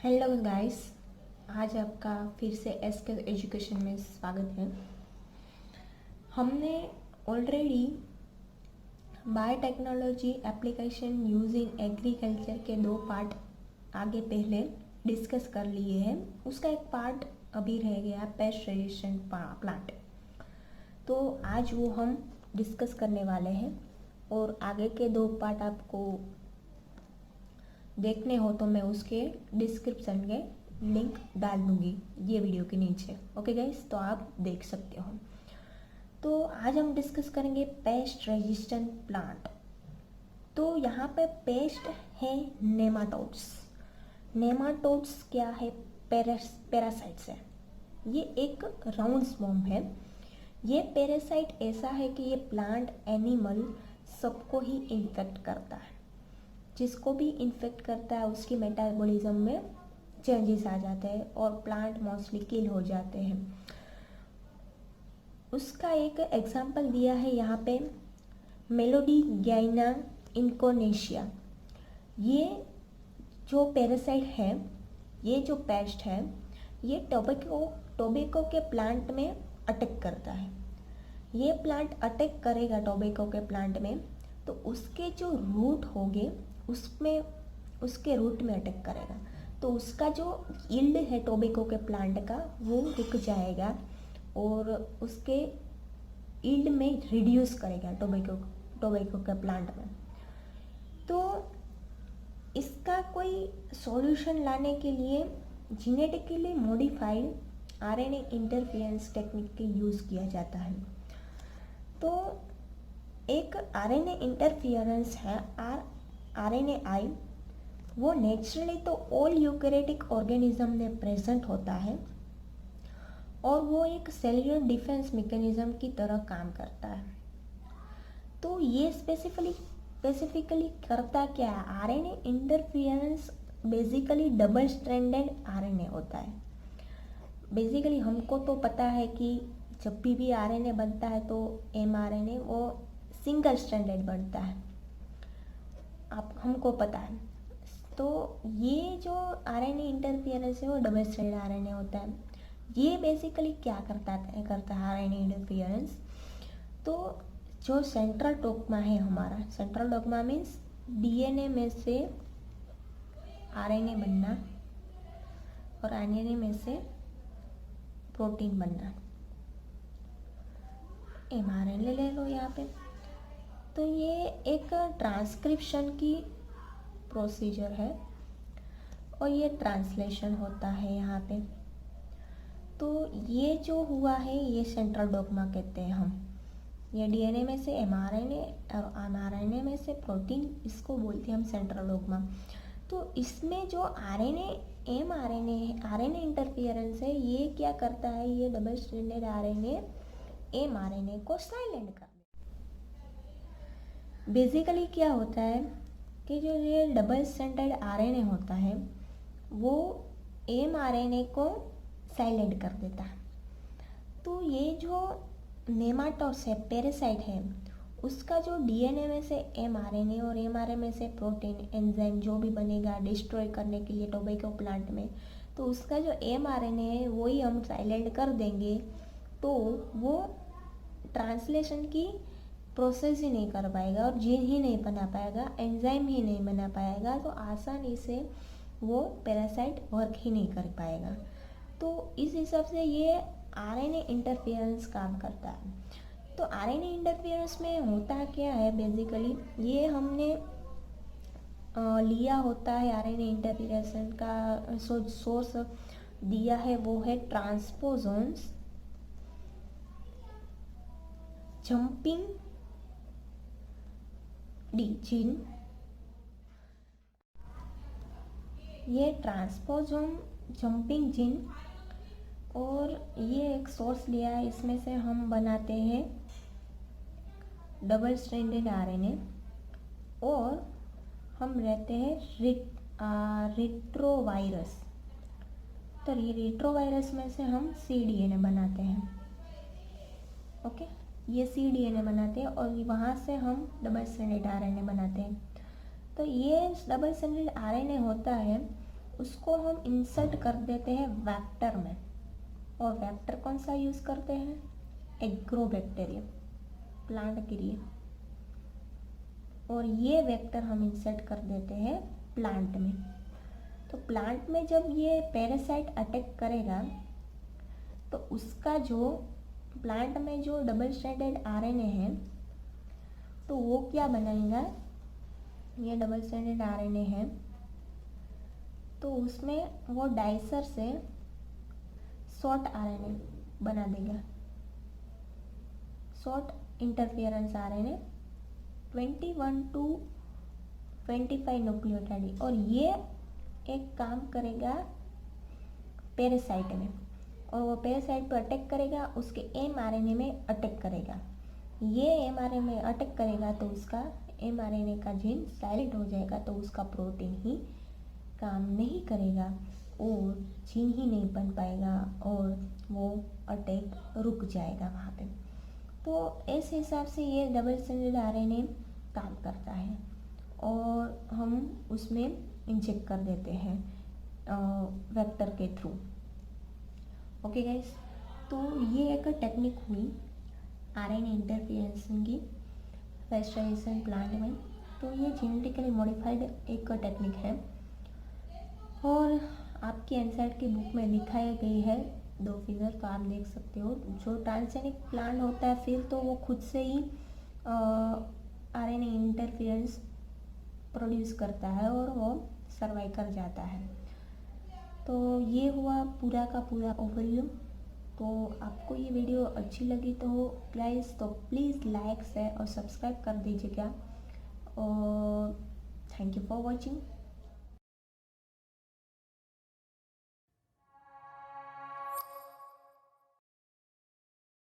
Hello guys. आज आपका फिर से एसके एजुकेशन में स्वागत है। हमने already biotechnology application use in agriculture के 2 पार्ट आगे पहले डिस्कस कर लिए हैं। उसका एक पार्ट अभी रह गया, पेस्ट रेजिस्टेंट प्लांट। तो आज वो हम डिस्कस करने वाले हैं और आगे के 2 पार्ट आपको देखने हो तो मैं उसके डिस्क्रिप्शन के लिंक डाल दूँगी ये वीडियो के नीचे। ओके गाइस, तो आप देख सकते हो। तो आज हम डिस्कस करेंगे पेस्ट रेजिस्टेंट प्लांट। तो यहाँ पे पेस्ट है नेमाटोड्स। नेमाटोड्स क्या है? पैरासाइट्स है। ये एक राउंड स्वर्म है। ये पैरासाइट ऐसा है कि ये प्लांट एनिमल सबको ही इन्फेक्ट करता है। जिसको भी इन्फेक्ट करता है उसकी मेटाबॉलिज्म में चेंजेस आ जाते हैं और प्लांट मोस्टली किल हो जाते हैं। उसका एक एग्जांपल दिया है यहाँ पे, मेलोडिग्याइना इंकोनेशिया। ये जो पैरासाइट है, ये जो पेस्ट है, ये टोबैको के प्लांट में अटैक करता है। ये प्लांट अटैक करेगा टोबैको के प्लांट में, तो उसके जो रूट होंगे उसमें, उसके रूट में अटैक करेगा, तो उसका जो यील्ड है टोबैको के प्लांट का वो रुक जाएगा और उसके यील्ड में रिड्यूस करेगा टोबैको के प्लांट में। तो इसका कोई सॉल्यूशन लाने के लिए genetically modified RNA interference technique का यूज़ किया जाता है। तो एक आरएनए इंटरफेरेंस है आरएनएआई, वो नेचुरली तो ऑल यूकैरियोटिक ऑर्गेनिज्म में प्रेजेंट होता है और वो एक सेल्युलर डिफेंस मैकेनिज्म की तरह काम करता है। तो ये स्पेसिफिकली करता क्या है? RNA interference basically double stranded RNA होता है। बेसिकली हमको तो पता है कि जब भी आरएनए बनता है तो एमआरएनए वो सिंगल स्ट्रैंडेड बनता है, आप हमको पता है। तो ये जो आरएनए इंटरफेरेंस है वो डबल स्ट्रैंडेड आरएनए होता है। ये बेसिकली क्या करता है आरएनए इंटरफेरेंस? तो जो सेंट्रल डोग्मा है हमारा, सेंट्रल डोग्मा मीन्स डीएनए में से आरएनए बनना और आरएनए में से प्रोटीन बनना। एमआरएनए ले लो यहाँ पे। तो ये एक ट्रांसक्रिप्शन की प्रोसीजर है और ये ट्रांसलेशन होता है यहाँ पे। तो ये जो हुआ है ये सेंट्रल डोग्मा कहते हैं हम। ये डीएनए में से एमआरएनए और एमआरएनए में से प्रोटीन, इसको बोलते हैं हम सेंट्रल डोग्मा। तो इसमें जो आरएनए इंटरफेरेंस है, ये क्या करता है? ये डबल स्ट्रैंडेड आरएनए एमआरएनए को साइलेंट कर देता है। बेसिकली क्या होता है कि जो ये डबल स्ट्रैंडेड आरएनए होता है वो एमआरएनए को साइलेंट कर देता है। तो ये जो नेमाटोड्स है, पैरासाइट है, उसका जो डीएनए में से एमआरएनए और एमआरएनए में से प्रोटीन एंजाइम जो भी बनेगा डिस्ट्रॉय करने के लिए टोबैको प्लांट में, तो उसका जो एमआरएनए है वही हम साइलेंट कर देंगे, तो वो ट्रांसलेशन की प्रोसेस ही नहीं कर पाएगा और जीन ही नहीं बना पाएगा, एंजाइम ही नहीं बना पाएगा, तो आसानी से वो पैरासाइट वर्क ही नहीं कर पाएगा। तो इस हिसाब से ये आरएनए इंटरफेरेंस काम करता है। तो आरएनए इंटरफेरेंस में होता क्या है? बेसिकली ये हमने लिया होता है आरएनए इंटरफेरेंस का सोर्स दिया है, वो है ट्रांसपोजोन्स जंपिंग जीन। ये ट्रांसपोजोन जंपिंग जीन और ये एक सोर्स लिया है, इसमें से हम बनाते हैं डबल स्ट्रैंडेड आरएनए और हम रहते हैं रेट्रोवायरस। तो ये रेट्रोवायरस में से हम सीडीएनए बनाते हैं। ओके, ये सीडीएनए बनाते हैं और वहाँ से हम डबल स्ट्रैंडेड आरएनए बनाते हैं। तो ये डबल स्ट्रैंडेड आरएनए होता है, उसको हम इंसर्ट कर देते हैं वेक्टर में। और वेक्टर कौन सा यूज़ करते हैं? एग्रोबैक्टीरियम, प्लांट के लिए। और ये वेक्टर हम इंसर्ट कर देते हैं प्लांट में। तो प्लांट में जब ये पैरासाइट अटैक करेगा तो उसका जो प्लांट में जो डबल स्ट्रैंडेड आरएनए है तो वो क्या बनाएगा? ये डबल स्ट्रैंडेड आरएनए है तो उसमें वो डाइसर से शॉर्ट आरएनए बना देगा, short interference RNA 21 to 25 nucleotide. और ये एक काम करेगा पैरासाइट में, और वो पैरासाइट पर अटैक करेगा, उसके एमआरएनए में अटैक करेगा। ये एमआरएनए में अटैक करेगा तो उसका एमआरएनए का जीन साइलेंट हो जाएगा, तो उसका प्रोटीन ही काम नहीं करेगा और जीन ही नहीं बन पाएगा और वो अटैक रुक जाएगा वहाँ पे। तो इस हिसाब से ये डबल स्ट्रैंडेड आरएनए काम करता है और हम उसमें इंजेक्ट कर देते हैं वेक्टर के थ्रू। ओके गाइस, तो ये एक टेक्निक हुई आरएनए इंटरफेरेंस की फेस्टाइजेशन प्लांट में। तो ये जेनेटिकली मॉडिफाइड एक टेक्निक है और आपकी एनसाइट की बुक में दिखाई गई है 2 फिगर, तो आप देख सकते हो। जो ट्रांसजेनिक प्लांट होता है फिर तो वो खुद से ही आरएनए इंटरफेरेंस प्रोड्यूस करता है और वो सर्वाइव कर जाता है। तो ये हुआ पूरा का पूरा ओवरव्यू। तो आपको ये वीडियो अच्छी लगी तो गाइस तो प्लीज़ लाइक शेयर और सब्सक्राइब कर दीजिएगा और थैंक यू फॉर वॉचिंग।